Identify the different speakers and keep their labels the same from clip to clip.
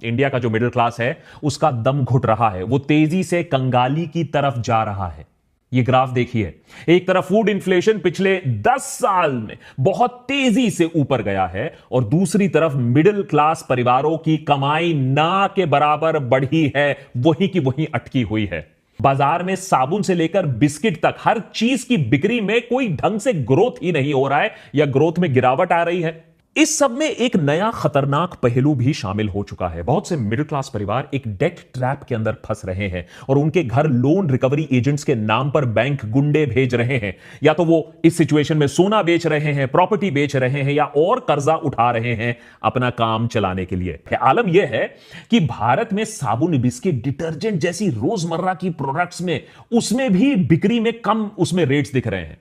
Speaker 1: India का जो middle class है उसका दम घुट रहा है, वो तेजी से कंगाली की तरफ जा रहा है। ये ग्राफ देखिए, एक तरफ फूड इन्फ्लेशन पिछले 10 साल में बहुत तेजी से ऊपर गया है और दूसरी तरफ मिडिल क्लास परिवारों की कमाई ना के बराबर बढ़ी है, वही की वही अटकी हुई है। बाजार में साबुन से लेकर बिस्किट तक हर चीज की बिक्री में कोई ढंग से ग्रोथ ही नहीं हो रहा है या ग्रोथ में गिरावट आ रही है। इस सब में एक नया खतरनाक पहलू भी शामिल हो चुका है। बहुत से मिडिल क्लास परिवार एक डेट ट्रैप के अंदर फंस रहे हैं और उनके घर लोन रिकवरी एजेंट्स के नाम पर बैंक गुंडे भेज रहे हैं। या तो वो इस सिचुएशन में सोना बेच रहे हैं, प्रॉपर्टी बेच रहे हैं या और कर्जा उठा रहे हैं अपना काम चलाने के लिए। आलम यह है कि भारत में साबुन, बिस्किट, डिटर्जेंट जैसी रोजमर्रा की प्रोडक्ट्स में उसमें भी बिक्री में कम उसमें रेट्स दिख रहे हैं।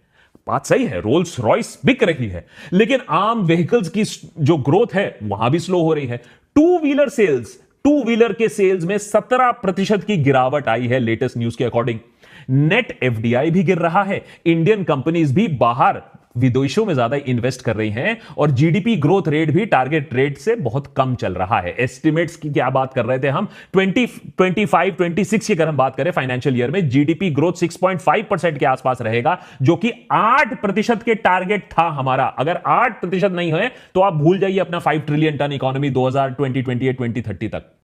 Speaker 1: बात सही है, रोल्स रॉयस बिक रही है, लेकिन आम व्हीकल्स की जो ग्रोथ है वहां भी स्लो हो रही है। टू व्हीलर के सेल्स में 17% की गिरावट आई है लेटेस्ट न्यूज के अकॉर्डिंग। नेट एफडीआई भी गिर रहा है। इंडियन कंपनीज भी बाहर विदेशों में ज्यादा इन्वेस्ट कर रही हैं और जीडीपी ग्रोथ रेट भी टारगेट रेट से बहुत कम चल रहा है। एस्टिमेट्स की क्या बात कर रहे थे हम, 2025-26 की अगर हम बात करें फाइनेंशियल ईयर में जीडीपी ग्रोथ 6.5% के आसपास रहेगा, जो कि 8% के टारगेट था हमारा। अगर 8% नहीं है तो आप भूल जाइए अपना 5 ट्रिलियन टन इकोनॉमी 2028-2030 तक।